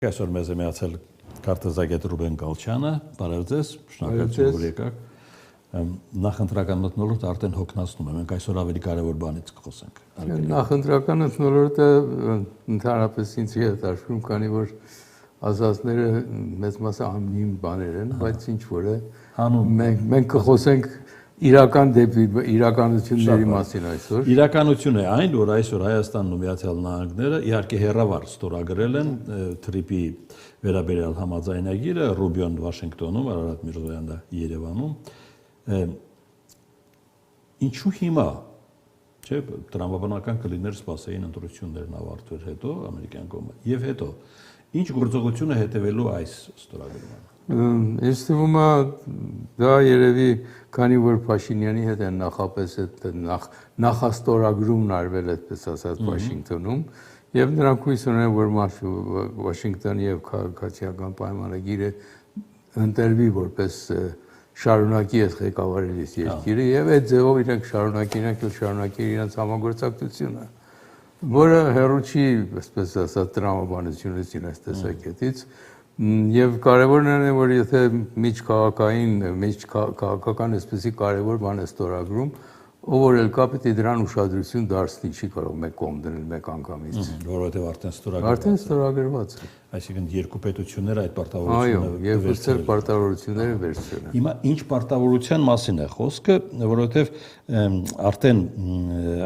Այսօր մեզ է միացել քարտեզագետ Ռուբեն Գալչյանը, բարև ձեզ, շնորհակալություն որ եկաք։ Նախընտրական մթնոլորտը արդեն հոգնածնում է, մենք այսօր ավելի կարևոր բանից կխոսենք։ Նախընտրական մթնոլորտը ընդհանրապես ինձ հետաքրքրում, քանի որ ազատները մեծ մասը անմիջական բաներ են, բայց ինչ որ է, մենք կխոսենք իրական իրականությունների մասին այսօր։ Իրականություն է այն, որ այսօր Հայաստանն ու Միացյալ Նահանգները իհարկե հերավար ստորագրել են թրիպի վերաբերյալ համաձայնագիրը, Ռուբիոն Վաշինգտոնում, Արարատ Միրզոյանը Երևանում։ Ինչու հիմա, չէ՞, տրամաբանական կլիներ սպասեին ընտրություններն ավարտվեր հետո ամերիկյան կողմը, եւ հետո ինչ գործողություն է հետևելու այս ստորագրմանը։ Ինձ թվում է դա երևի, քանի որ Փաշինյանի հետ են նախապես այդ նախաստորագրումն արվել այդպես ասած Վաշինգտոնում, եւ նրանք հույս ունեն, որ Վաշինգտոնի եւ քաղաքացիական պայմանագիրը ընտրվի որպես շարունակի այս ղեկավարելիս երկիրը եւ այդ ձևով իրենք շարունակի իրենց համագործակցությունը, որը հեռու չի, այսպես ասած, տրամաբանությունից իրենց տեսակետից։ Եվ կարևորն է, որ եթե միջքաղաքական այսպեսի կարևոր բան է ստորագրում, ով որ էլ կա պետք է դրան ուշադրություն դարձնի, չի կարող մեկ կողմ դնել մեկ անգամից, որովհետև արդեն ստորագրված է։ Այսինքն երկու պետությունները այդ պարտավորությունները վերցրել են։ Հիմա ինչ պարտավորության մասին է խոսքը, որովհետև արդեն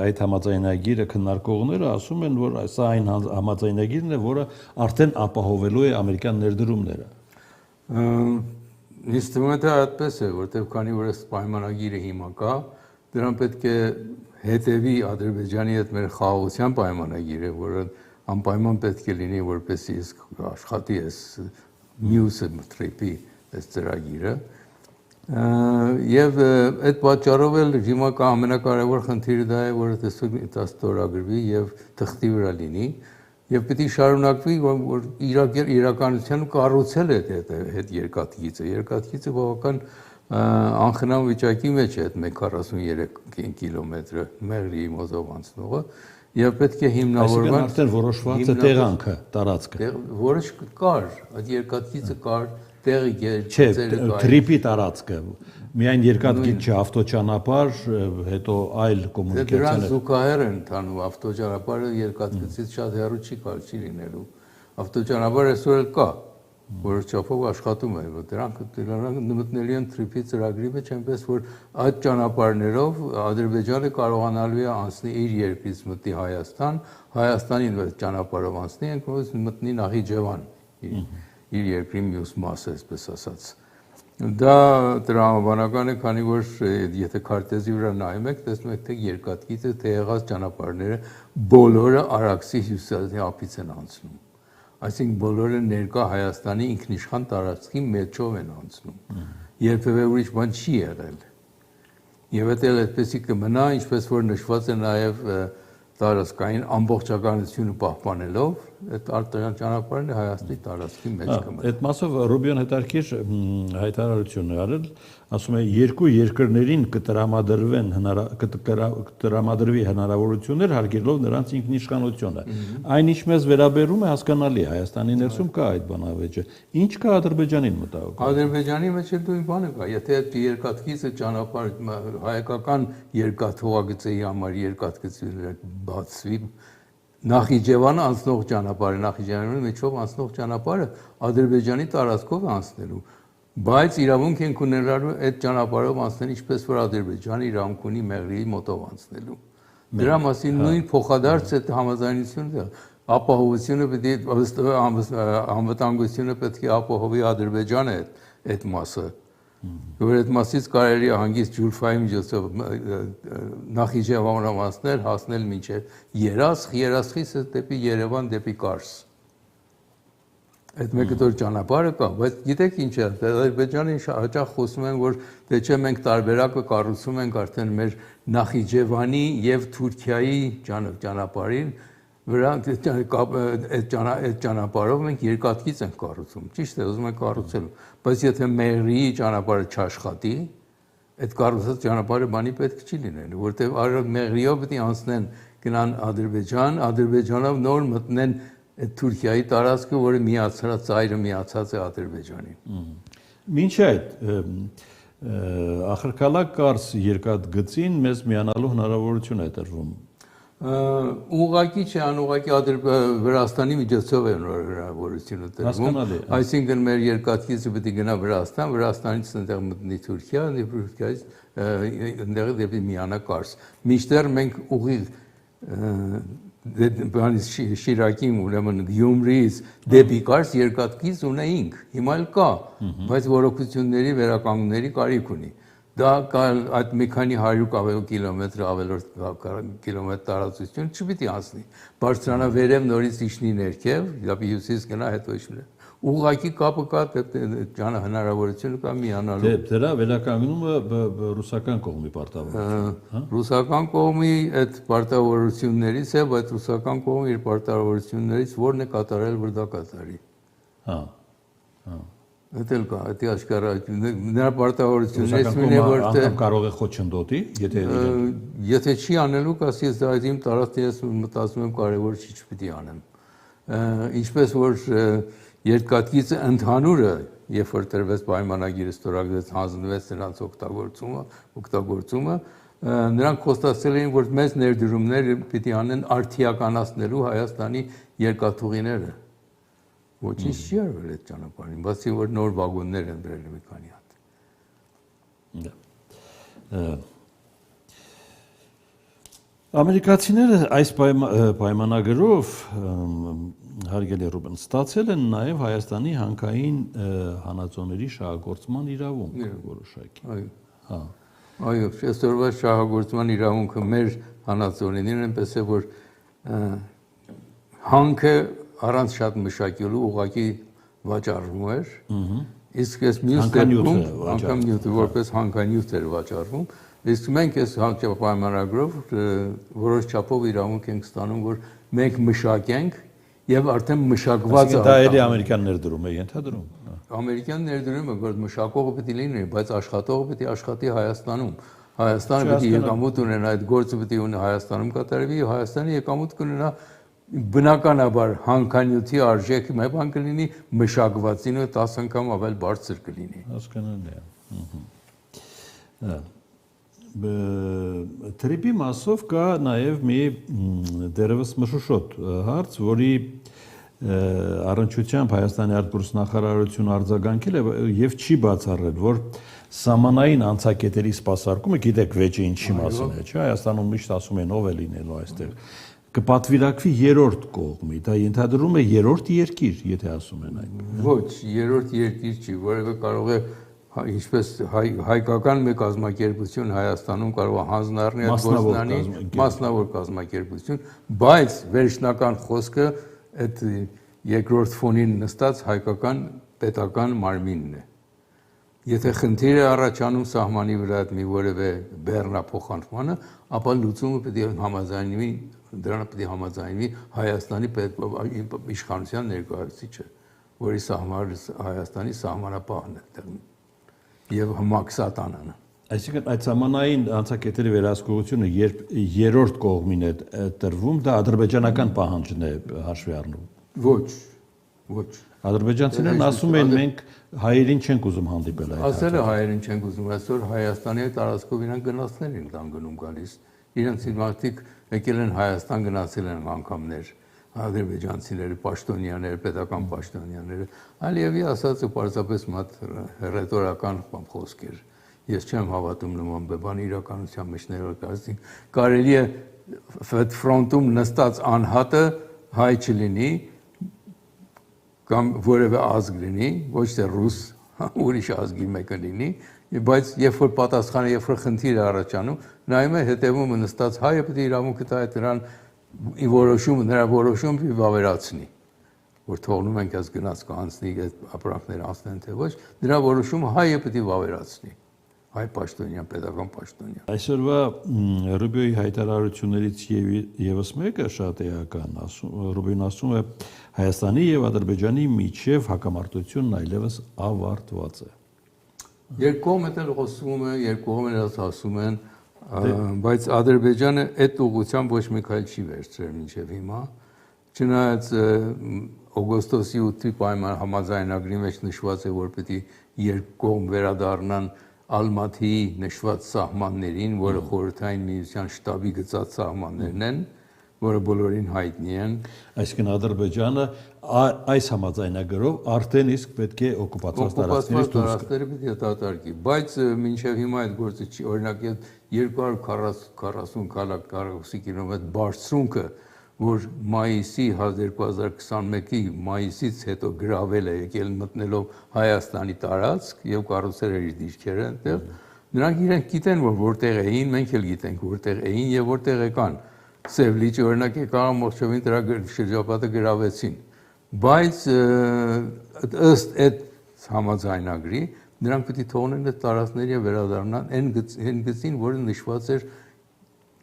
այդ համաձայնագիրը քննարկողները ասում են, որ սա այն համաձայնագիրն է, որը արդեն ապահովելու է ամերիկյան ներդրումները։ Ինձ թվում է դա այդպես է, որովհետև քանի որ այս պայմանագիրը հիմա կա, դրան պետք է հետևի Ադրբեջանի հետ մեր խաղաղության պայմանագիրը, որը անպայման պետք է լինի, որպեսզի աշխատի այս մյուսը թրիպի այս ծրագիրը։ Եվ այդ պատճառով էլ հիմա կա ամենակարևոր խնդիրը դա է, որ դա ստորագրվի եւ թղթի վրա լինի, եւ պետք է շարունակվի, որ իրականության կառուցել է այդ երկաթգիծը բավական անխնամ վիճակի մեջ է այդ 143 կիլոմետրը Մեղրիի մոզով անցնողը եւ պետք է հիմնավորված արդեն որոշված է տեղանքը, տարածքը, որը կար, այդ երկաթգիծը կար, տեղի թրիպի տարածքը, միայն երկաթգիծ չէ, ավտոճանապարհ, հետո այլ կոմունիկացիաներ։ Դրանց զուգահեռ են ընթանում ավտոճանապարհը երկաթգծից շատ հեռու չի լինելու։ Ավտոճանապարհը այսօր էլ կա, որը չափով աշխատում է, դրանք մտնելի են թրիպի ծրագրի մեջ, այնպես որ այդ ճանապարհներով Ադրբեջանը կարողանալու է անցնել իր երկրից մտնի Հայաստան, Հայաստանին այդ ճանապարհով անցնի, այնքանից մտնի Նախիջևան, իր երկրի մյուս մասը, այսպես ասած։ Դա տրամաբանական է, քանի որ եթե քարտեզի վրա նայում եք, տեսնում եք, թե երկաթգիծը, թե եղած ճանապարհները բոլորը Արաքսի հյուսիսային ափից են անցնում։ Այսինքն բոլորը ներկա Հայաստանի ինքնիշխան տարածքի մեջով են անցնում։ Երբևէ ուրիշ բան չի եղել։ Եվ դա էլ այդպեսի կմնա, ինչպես որ նշված է նաև տարածքային ամբողջականությունը պահպանելով, այդ ճանապարհը Հայաստանի տարածքի մեջ կմնա։ Այդ մասով Ռուբիոն հետաքրքիր հայտարարություն է արել, ասում է երկու երկրներին կտրամադրվի հնարավորություններ հարգելով նրանց ինքնիշխանությունը։ Այն ինչ մեզ վերաբերում է հասկանալի է, Հայաստանի ներսում կա այդ բանավեճը։ Ինչ կա Ադրբեջանին մտահոգ։ Ադրբեջանի մեջ էլ դու բանը կա, եթե այդ երկաթգիծը ճանապարհ հայկական երկաթողագծերի համար երկաթգծերը բացվի, Նախիջևանը անցնող ճանապարհը, Նախիջևանի միջով անցնող ճանապարհը Ադրբեջանի տարածքով է անցնելու, բայց իրավունք են ունենալու այդ ճանապարհով անցնել, ինչպես որ Ադրբեջանը իրավունք ունի Մեղրիի մոտով անցնելու։ Դրա մասին նույն փոխադարձ այդ համաձայնությունը, ապահովությունը պետք է անվտանգությունը պետք է ապահովի Ադրբեջանը այդ մասը, որ այդ մասից կարելի է հանգիստ ջուրֆայի միջոցով Նախիջևանով անցնել, հասնել մինչև Երասխից դեպի Երևան, դեպի Կարս։ Այդ մեկտոր ճանապարհը կա, բայց գիտեք ինչ է, Ադրբեջանը հաճախ խոսում են, որ դե չէ մենք տարբերակը կառուցում ենք արդեն մեր Նախիջևանի եւ Թուրքիայի ճանապարհին վրա այդ ճանապարհով մենք երկաթգիծ ենք կառուցում, ճիշտ է, ուզում ենք կառուցել, բայց եթե Մեղրիի ճանապարհը չաշխատի, այդ կառուցած ճանապարհը բանի պետք չի լինելու, որտեղ Մեղրիով պետք է անցնեն գնան Ադրբեջան, Ադրբեջանով նոր մտնեն այդ Թուրքիայի տարածքը, որը միացած ծայրը միացած է Ադրբեջանին։ Մինչ այդ ախրկալակ կարս երկաթգծին մեզ միանալու հնարավորություն է տրվում։ Ուղղակի չէ, անուղղակի Վրաստանի միջոցով է նոր հնարավորությունը տրվում։ Այսինքն մեր երկաթգիծը պետք է գնա Վրաստան, Վրաստանից այնտեղ մտնի Թուրքիա, Թուրքիայից այնտեղ դեպի միանա կարս։ Մինչդեռ մենք ուղիղ Շիրակի, ուրեմն Գյումրիից դեպի կարս երկաթգիծ ունեինք, հիմա էլ կա, բայց որոշությունների վերականգնների կարիք ունի։ Դա այդ մի քանի 100 կիլոմետր ավելորդ կիլոմետր տարածություն չպիտի անցնի։ Բարձրանա վերև նորից իջնի ներքև, դեպի հյուսիս գնա, հետո իջնի։ Ուղղակի կապը կա, հնարավորությունը կա միանալու։ Դրա վերականգնումը ռուսական կողմի պարտավորություն։ Ռուսական կողմի այդ պարտավորություններից է, բայց ռուսական կողմը իր պարտավորություններից որն է կատարել, որ դա կատարի։ Դա էլ կա, դա աշխարհ նրա պարտավորություններից մեկն է, որ կարող է խոչընդոտի, եթե չի անելու, կասի ես դա իմ տարածքից մտածում եմ կարևոր չի չպիտի անեմ։ Ինչպես որ երկաթգիծը ընդհանուրը, երբ որ տրվեց պայմանագիրը ստորագրվեց, հանձնվեց նրանց օգտագործումը, նրանք խոստացել էին, որ մեծ ներդրումներ պիտի անեն արդիականացնելու Հայաստանի երկաթուղիները։ Ոչինչ չի արվել այդ ճանապարհին, բացի որ նոր վագոններ են բերել մի քանի հատ։ Ամերիկացիները այս պայմանագրով հարգելի Ռուբեն ստացել են նաև Հայաստանի հանքային հանածոների շահագործման իրավունք որոշակի։ Այո, այսօրվա շահագործման իրավունքը մեր հանածոներն այնպես է, որ հանքը առանց շատ մշակելու ուղղակի վաճառվում էր, իսկ այս մյուս դեպքում անգամ նյութը որպես հանքանյութ էր վաճառվում, իսկ մենք այս պայմանագրով որոշ չափով իրավունք ենք ստանում, որ մենք մշակենք եւ արդեն մշակված է։ Դա էլի ամերիկյան ներդրում է ենթադրում։ Ամերիկյան ներդրումը, որ մշակողը պետք է լինի, բայց աշխատողը պետք է աշխատի Հայաստանում։ Հայաստանը պետք է եկամուտ ունենա, այդ գործը պետք է ունենա Հայաստանում կատարվի, Հայաստանի եկամուտ կունենա բնականաբար հանքանյութի արժեքը մի բան կլինի, մշակվածինը 10 անգամ ավել բարձր կլինի։ Հասկանալի է։ Տրիպի մասով կա նաև մի դերևս մշուշոտ հարց, որի առնչությամբ Հայաստանի արտգործնախարարությունը արձագանքել է եւ չի բացառել, որ սահմանային անցակետերի սպասարկումը, գիտեք, վեճը ինչի մասին է, չէ՞, Հայաստանում միշտ ասում են ով է լինելու այստեղ, կպատվիրակվի երրորդ կողմի, դա ենթադրում է երրորդ երկիր, եթե ասում են այդպես։ Ոչ, երրորդ երկիր չի, որևէ կարող է ինչպես հայկական մի կազմակերպություն Հայաստանում կարող է հանձնառնի այդ գործնանի մասնավոր կազմակերպություն, բայց վերջնական խոսքը այդ երկրորդ ֆոնին նստած հայկական պետական մարմինն է։ Եթե խնդիր է առաջանում սահմանի վրա այդ մի որևէ բեռնափոխանցմանը, ապա լուծումը պետք է համաձայնվի, դրան պետք է համաձայնվի Հայաստանի իշխանության ներկայացուցիչը, որի Հայաստանի սահմանապահն է այդտեղ եւ հմաքսատանանը։ Այսինքն այդ սահմանային անցակետերի վերահսկողությունը երբ երրորդ կողմին է տրվում, դա ադրբեջանական պահանջն է հաշվի առնում։ Ոչ։ Ադրբեջանցիներն ասում են մենք հայերին չենք ուզում հանդիպել այդ։ Ասել է հայերին չենք ուզում, այսօր Հայաստանի տարածքով իրենք գնացներ են տան գնում գալիս։ Իրենց մարդիկ եկել են Հայաստան գնացել են անգամներ, ադրբեջանցիները, պաշտոնյաները, պետական պաշտոնյաները, Ալիևի ասածը պարզապես մատ ռետորական խոսք էր։ Ես չեմ հավատում նման բան իրականության մեջ ներկայացնի։ Կարելի է ֆրոնտում նստած անհատը հայ չլինի կամ որևէ ազգ լինի, ոչ թե ռուս, ուրիշ ազգի մեկը լինի, բայց երբ որ պատասխանը, երբ որ խնդիր է առաջանում, նայում է հետևում նստած հայը պետք է իրավունքը տա դրան նրա որոշումը վավերացնի, որ թողնում ենք այս գնաց կանցնի, այդ ապրանքները անցնեն թե ոչ, նրա որոշումը հայը պետք է վավերացնի, հայ պաշտոնյան, պետական պաշտոնյան։ Այսօրվա Ռուբիոյի հայտարարություններից եւս մեկը շատ էական, Ռուբիոն ասում է Հայաստանի եւ Ադրբեջանի միջև հակամարտությունն այլևս ավարտված է։ Երկկողմը էլ խոսում է, երկկողմերը ասում են, բայց Ադրբեջանը այդ ուղղությամբ ոչ մի քայլ չի վերցրել մինչև հիմա Չնայած օգոստոսի 8-ի պայման համաձայնագրի մեջ նշված է, որ պետք է երկու կողմ վերադառնան Ալմաթիի նշված սահմաններին, որը խորհրդային միության շտաբի գծած սահմաններն են, որը բոլորին հայտնի են։ Այսինքն Ադրբեջանը այս համաձայնագրով արդեն իսկ պետք է օկուպացված տարածքներից դուրս տարածքները պետք է դատարկի, բայց մինչև հիմա այդ գործը չի, օրինակ 240 կիլոմետր բարձրունքը, որ մայիսի 2021-ի մայիսից հետո գրավել է եկել մտնելով Հայաստանի տարածք եւ կառուցել իր դիրքերը այնտեղ, նրանք իրենք գիտեն, որ որտեղ էին, մենք էլ գիտենք որտեղ էին եւ որտեղ եկան։ Սև լիճը օրինակ եկան ամբողջովին դրա շրջապատը գրավեցին, բայց ըստ այդ համաձայնագրի նրանք պետք է թողնեն այդ տարածքները եւ վերադառնան այն գծին, որը նշված էր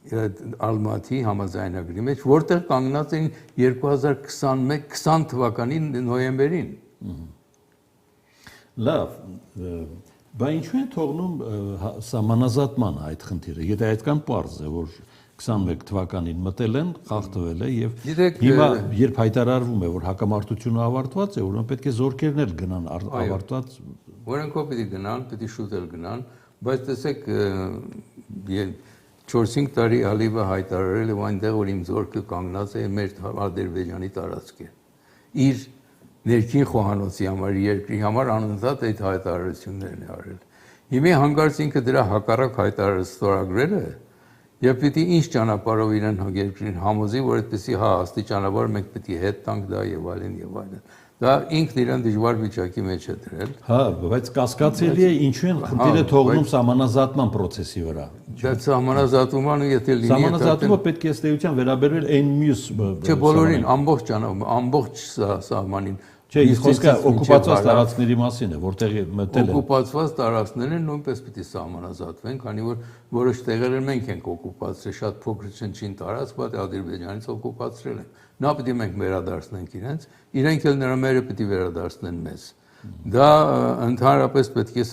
Ալմաթի համաձայնագրի մեջ, որտեղ կանգնած էին 2021-20 թվականի նոյեմբերին։ Լավ, բայց ինչու են թողնում սահմանազատման այդ խնդիրը, եթե այդքան պարզ է, որ 21 թվականին մտել են, խախտվել է եւ հիմա երբ հայտարարվում է, որ հակամարտությունը ավարտված է, ուրեմն պետք է զորքերն էլ գնան ավարտված։ Որոնք պետք է գնան, պետք է շուտ էլ գնան, բայց տեսեք 4-5 տարի Ալիևը հայտարարել է, որ այնտեղ որ իմ զորքը կանգնած է մեր Ադրբեջանի տարածքը։ Իր ներքին խոհանոցի համար, երկրի համար անընդհատ այդ հայտարարություններն է արել։ Հիմա հանկարծ ինքը դրա հակառակ հայտարարել ստորագրել է եւ պիտի ինչ ճանապարհով իրեն երկրին համոզի, որ այդպեսի աստիճանաբար մենք պետք է հետ տանք դա եւ այլն եւ այլն։ Դա ինքն իրեն դժվար վիճակի մեջ է դրել։ Հա, բայց կասկածելի է ինչու են խնդիրը թողնում սահմանազատման process-ի վրա։ Դա սահմանազատումը եթե լինի Սահմանազատումը պետք է ըստ էության վերաբերվել այն մյուս Չէ, բոլորին ամբողջ սահմանին։ Չէ, իսկ խոսքը օկուպացված տարածքների մասին է, որտեղ մտել են։ Օկուպացված տարածքները նույնպես պետք է սահմանազատվեն, քանի որ որոշ տեղեր մենք ենք օկուպացրել, շատ փոքր չնչին տարածք, բայց Ադրբեջանից օկուպացրել են։ Նա պետք է մենք վերադարձնենք իրենք էլ նրա մերը պետք է վերադարձնեն մեզ։ Դա ընդհանրապես պետք է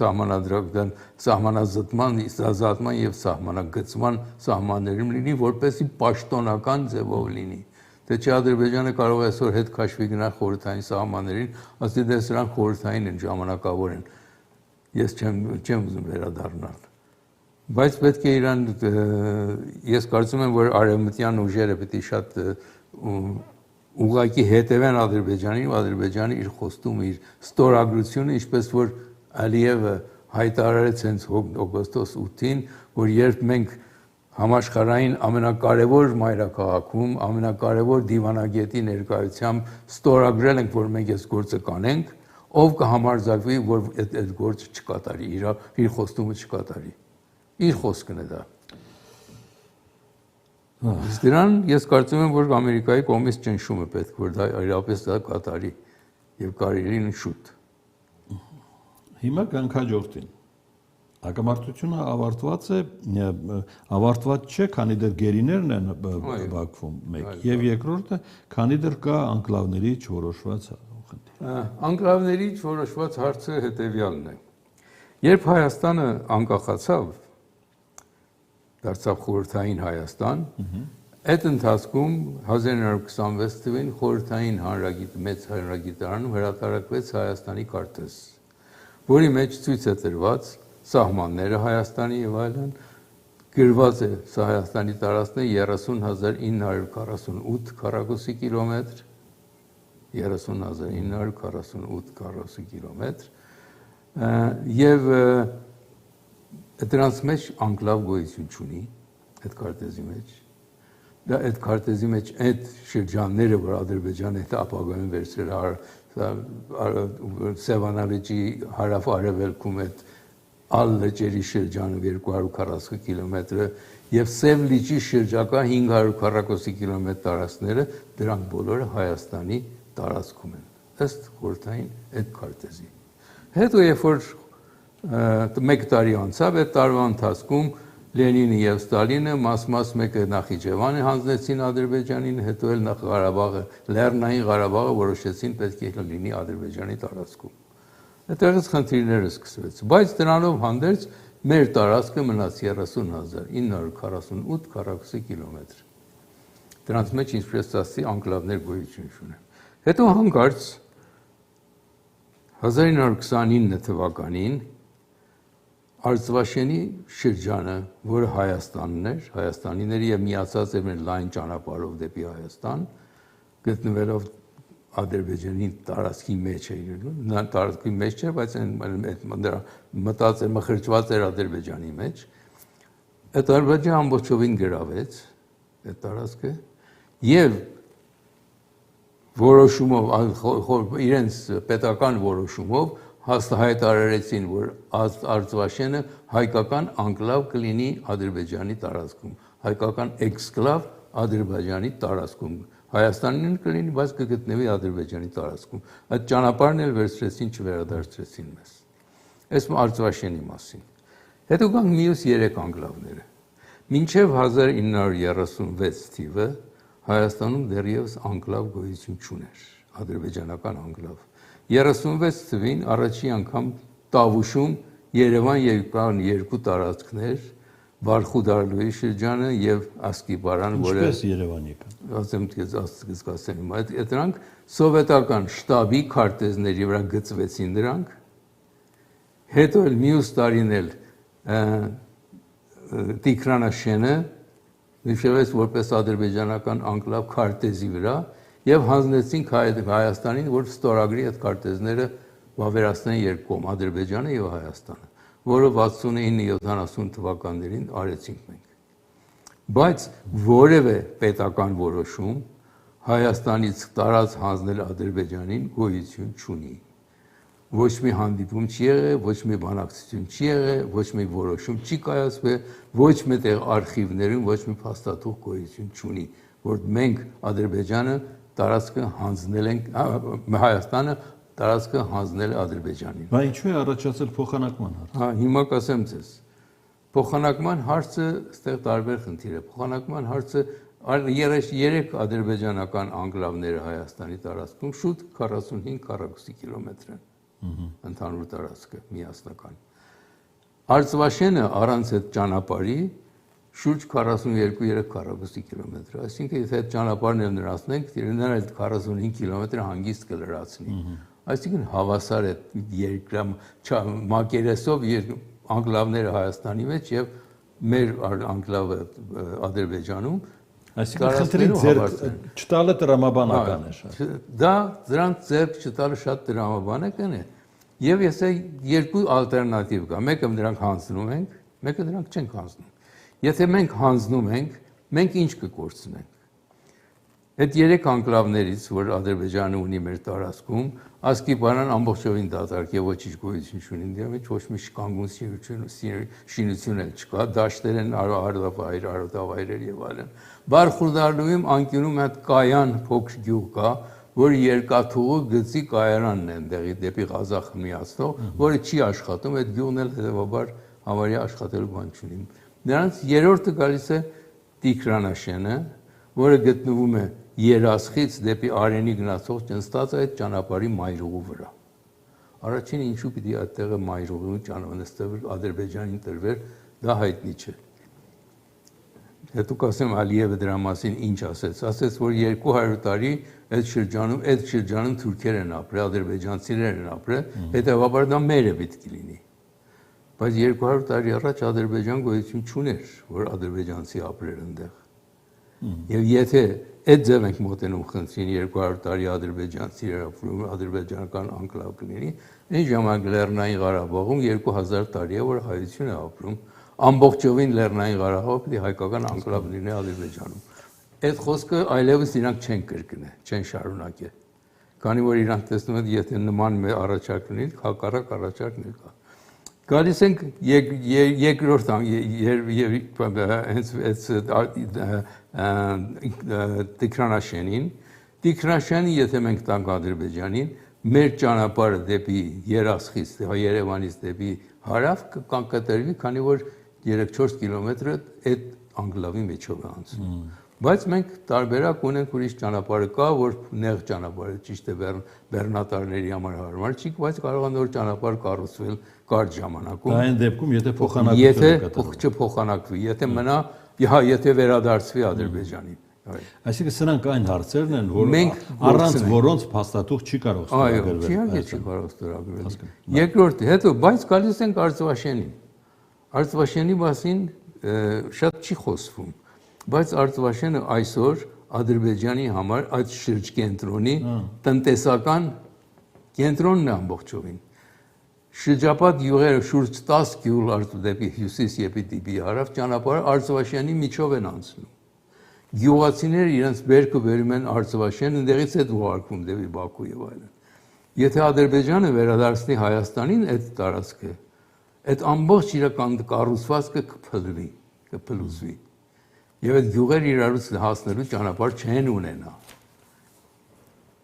սահմանազատման եւ սահմանագծման սահմաններում լինի, որպեսզի պաշտոնական ձևով լինի։ Թե չէ Ադրբեջանը կարող է այսօր հետ քաշվի գնալ խորհրդային սահմաններին, ասի դե սրանք խորհրդային են, ժամանակավոր են։ Ես չեմ ուզում վերադառնալ։ Բայց պետք է իրան ես կարծում եմ, որ արևմտյան ուժերը պետք է շատ ուղղակի հետևեն Ադրբեջանին, Ադրբեջանը իր խոստումը, իր ստորագրությունը, ինչպես որ Ալիևը հայտարարեց հենց օգոստոս 8-ին, որ երբ մենք համաշխարհային ամենակարևոր մայրաքաղաքում, ամենակարևոր դիվանագետի ներկայությամբ ստորագրել ենք, որ մենք այս գործը կանենք, ով կհամարձակվի, որ այդ գործը չկատարի, իր խոստումը չկատարի։ Իր խոսքն է դա։ Դրան ես կարծում եմ, որ Ամերիկայի կողմից ճնշումը պետք որ դա իրապես դա կատարի եւ կարելին շուտ։ Հիմա գանք հաջորդին։ Հակամարտությունը ավարտված չէ, քանի դեռ գերիներն են բակվում մեկ, եւ երկրորդը, քանի դեռ կա անկլավների չորոշված խնդիր։ Անկլավների չորոշված հարցը հետեւյալն է։ Երբ Հայաստանը անկախացավ, դարձավ խորհրդային Հայաստան, այդ ընթացքում 1926 թվականին խորհրդային մեծ հանրագիտարանում հրատարակվեց Հայաստանի քարտեզ, որի մեջ ցույց է տրված սահմանները Հայաստանի եւ այլն, գրված է Հայաստանի տարածքն 30948 քառակուսի կիլոմետր, 30948 քառակուսի կիլոմետր, եւ դրանց մեջ անկլավ գոյություն չունի այդ քարտեզի մեջ։ Դա այդ քարտեզի մեջ այդ շրջանները, որ Ադրբեջանը հետ ապագայում վերցրել Սևանալիճի հարավ-արևելքում այդ Ալ լճերի շրջանը 240 կիլոմետրը եւ Սև լիճի շրջակա 500 քառակուսի կիլոմետր տարածքները, դրանք բոլորը Հայաստանի տարածքում են, ըստ խորհրդային այդ քարտեզի։ Հետո երբ որ մեկ տարի անցավ, այդ տարվա ընթացքում Լենինը եւ Ստալինը մաս-մաս մեկը Նախիջևանը հանձնեցին Ադրբեջանին, հետո էլ Ղարաբաղը, Լեռնային Ղարաբաղը որոշեցին պետք է լինի Ադրբեջանի տարածքում։ Այդտեղից խնդիրները սկսվեց, բայց դրանով հանդերձ մեր տարածքը մնաց 30948 քառակուսի կիլոմետր։ Դրանց մեջ ինչպես ասի անկլավներ գոյություն ունեն։ Հետո հանկարծ 1929 թվականին Արծվաշենի շրջանը, որը Հայաստանն էր, Հայաստանիների եւ միացած էր մեր լայն ճանապարհով դեպի Հայաստան, գտնվելով Ադրբեջանի տարածքի մեջ է, նա տարածքի մեջ չէ, բայց մտած է, մխրճված էր Ադրբեջանի մեջ։ Այդ Ադրբեջանը ամբողջովին գրավեց այդ տարածքը եւ որոշումով իրենց պետական որոշումով հայտարարեցին, որ Արծվաշենը հայկական անկլավ կլինի Ադրբեջանի տարածքում, հայկական էքսկլավ Ադրբեջանի տարածքում, Հայաստանին կլինի, բայց կգտնվի Ադրբեջանի տարածքում։ Այդ ճանապարհն էլ վերցրեցին, չվերադարձրեցին մեզ։ Այս Արծվաշենի մասին։ Հետո կան մյուս 3 անկլավները։ Մինչև 1936 թիվը Հայաստանում դեռևս անկլավ գոյություն չուներ, ադրբեջանական անկլավ։ 36 թվին առաջին անգամ Տավուշում Երևան եկան 2 տարածքներ, Վարխուդարլուի շրջանը եւ Ասկիպարան, որը Ինչպես Երևան եկան։ ասեմ կսկսեմ, այդ դրանք սովետական շտաբի քարտեզների վրա գծվեցին դրանք։ Հետո էլ մյուս տարին էլ Տիգրանաշենը նշվեց որպես ադրբեջանական անկլավ քարտեզի վրա եւ հանձնեցին Հայաստանին, որ ստորագրի այդ քարտեզները վավերացնեն երկկողմ Ադրբեջանը եւ Հայաստանը, որը 69-70 թվականներին արեցինք մենք։ Բայց որևէ պետական որոշում Հայաստանից տարած հանձնել Ադրբեջանին գոյություն չունի։ Ոչ մի հանդիպում չի եղել, ոչ մի բանակցություն չի եղել, ոչ մի որոշում չի կայացվել, ոչ մտեղ արխիվներում ոչ մի փաստաթուղթ գոյություն չունի, որ մենք Ադրբեջանը տարածքը հանձնել ենք, Հայաստանը տարածքը հանձնել է Ադրբեջանին։ Բայց ինչու է առաջացել փոխանակման հարցը։ Հա, հիմա կասեմ ձեզ։ Փոխանակման հարցը այստեղ տարբեր խնդիր է։ Փոխանակման հարցը 3 ադրբեջանական անկլավները Հայաստանի տարածքում շուտ 45 քառակուսի կիլոմետր են։ Ընդհանուր տարածքը միասնական։ Արծվաշենը առանց այդ ճանապարհի շուրջ 42-3 քառակուսի կիլոմետր։ Այսինքն եթե այդ ճանապարհն էլ նրանցնենք, դրանք այդ 45 կիլոմետր հանգիստ կլրացնի։ Այսինքն հավասար է երկրամ մակերեսով անկլավները Հայաստանի մեջ եւ մեր անկլավը Ադրբեջանում։ Այսինքն խնդրին ձեռք չտալը տրամաբանական է շատ։ Դա դրանց ձեռք չտալը շատ տրամաբանական է։ Եվ ես երկու ալտերնատիվ կա։ Մեկը դրանք հանձնում ենք, մեկը դրանք չենք հանձնում։ Եթե մենք հանձնում ենք, մենք ինչ կկորցնենք։ Այդ 3 անկլավներից, որ Ադրբեջանը ունի մեր տարածքում, Ասկիպարան ամբողջովին դատարկ է, ոչինչ գոյություն չունի, դրա մեջ ոչ մի կանգուն շինություն էլ չկա, դաշտեր են, արոտավայրեր եւ այլն։ Վարխուդարլուում անկյունում այդ կայան փոքր գյուղ կա, որը երկաթուղու գծի կայանն է այնտեղի դեպի Ղազախ միացնող, որը չի աշխատում, այդ գյուղն էլ հետեւաբար համարյա աշխատելու բան չունի։ Նրանց երրորդը գալիս է Տիգրանաշենը, որը գտնվում է Երասխից դեպի Արենի գնացող ճնստած այդ ճանապարհի մայրուղու վրա։ Առաջին ինչու պիտի այդտեղը մայրուղու ճանապարհը Ադրբեջանին տրվեր, դա հայտնի չէ։ Հետո կասեմ Ալիևը դրա մասին ինչ ասեց, որ 200 տարի այդ շրջանում թուրքեր են ապրել, ադրբեջանցիներ են ապրել, հետևաբար դա մերը պիտի լինի։ Բայց 200 տարի առաջ Ադրբեջան գոյություն չուներ, որ ադրբեջանցի ապրեր այնտեղ։ Եվ եթե այդ ձև ենք մոտենում խնդրին 200 տարի ադրբեջանցիներ ապրում, ադրբեջանական անկլավ կլինի, այն ժամանակ Լեռնային Ղարաբաղում 2000 տարի է, որ հայություն է ապրում, ամբողջովին Լեռնային Ղարաբաղը պիտի հայկական անկլավ լինի Ադրբեջանում։ Այդ խոսքը այլևս իրանք չեն կրկնել, չեն շարունակել։ Քանի որ իրանք տեսնում են, եթե նման առաջարկ լինի, հակառակ առաջարկներ կա։ Գալիս ենք երկրորդ Տիգրանաշենին։ Տիգրանաշենին, եթե մենք տանք Ադրբեջանին, մեր ճանապարհը դեպի Երասխից, Երևանից դեպի հարավ կկտրվի, քանի որ 3-4 կիլոմետրը այդ անկլավի մեջով է անցնում։ Բայց մենք տարբերակ ունենք, ուրիշ ճանապարհը կա, որ նեղ ճանապարհը ճիշտ է բեռնատարների համար հարմար չի, բայց կարող է նոր ճանապարհ կառուցվել կարճ ժամանակում։ Դա այն դեպքում, եթե չփոխանակվի, եթե մնա, եթե վերադարձվի Ադրբեջանին։ Այսինքն սրանք այն հարցերն են, որ Մենք առանց գործում ենք։ որոնց փաստաթուղթ չի կարող Այո, ստորագրվել։ իհարկե չի կարող ստորագրվել։ Երկրորդ, հետո բայց գալիս ենք Արծվաշենին։ Արծվաշենի մասին շատ չի խոսվում, բայց Արծվաշենը այսօր Ադրբեջանի համար այդ շրջկենտրոնի տնտեսական կենտրոնն է ամբողջովին։ Շրջապատ յուղերը շուրջ 10 կիլոմետր դեպի հյուսիս եւ դեպի հարավ ճանապարհը Արծվաշենի միջով են անցնում։ Գյուղացիները իրենց բերքը բերում են Արծվաշեն, ընդեղից հետ ուղարկվում դեպի Բաքու եւ այլն։ Եթե Ադրբեջանը վերադարձնի Հայաստանին այդ տարածքը, այդ ամբողջ իրական կառուցվածքը կփլուզվի։ Եվ այդ գյուղերը իրարուց հասնելու ճանապարհ չեն ունենա։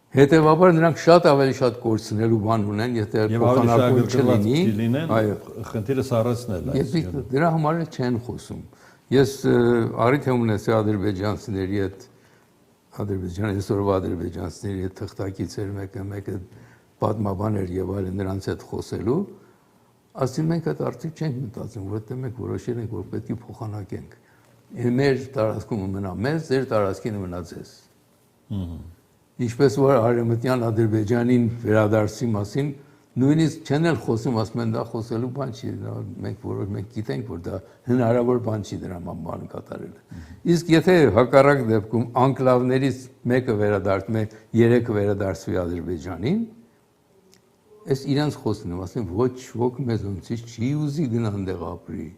Հետևաբար նրանք շատ ավելի շատ կորցնելու բան ունեն, եթե փոխանակում չլինի, այո, խնդիրը սառեցնել է։ Ես դրա համար չեն խոսում։ Ես առիթ եմ ունեցել ադրբեջանցիների հետ, այսօրվա ադրբեջանցիների հետ թղթակիցեր մեկը պատմաբան էր եւ այլն նրանց հետ խոսելու, ասում մենք այդ արդյոք չենք մտածում, որովհետեւ մենք որոշել ենք, որ պետք է փոխանակենք։ Մեր տարածքում մնա մեզ, ձեր տարածքին մնա ձեզ։ Ինչպես որ Արևմտյան Ադրբեջանին վերադարձի մասին նույնիսկ չեն էլ խոսում, ասում են դա խոսելու բան չի, մենք գիտենք, որ դա հնարավոր բան չի դրա բան կատարելը։ Իսկ եթե հակառակ դեպքում անկլավներից մեկը վերադարձում է, 3-ը վերադարձվի Ադրբեջանին, այս իրանց խոսքն եմ, ասում ոչ ոք մեզոնցից չի ուզի գնա այնտեղ ապրի։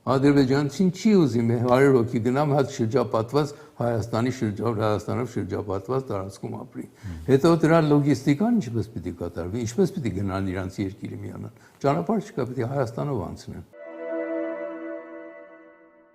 Ադրբեջանցին չի ուզի 100 հոգի գնամ հատ շրջապատված Հայաստանով շրջապատված տարածքում ապրի։ Հետո դրա լոգիստիկան ինչպես պիտի կատարվի, ինչպես պիտի գնան իրանց երկիրը միանան։ Ճանապարհ չկա, պիտի Հայաստանով անցնեն։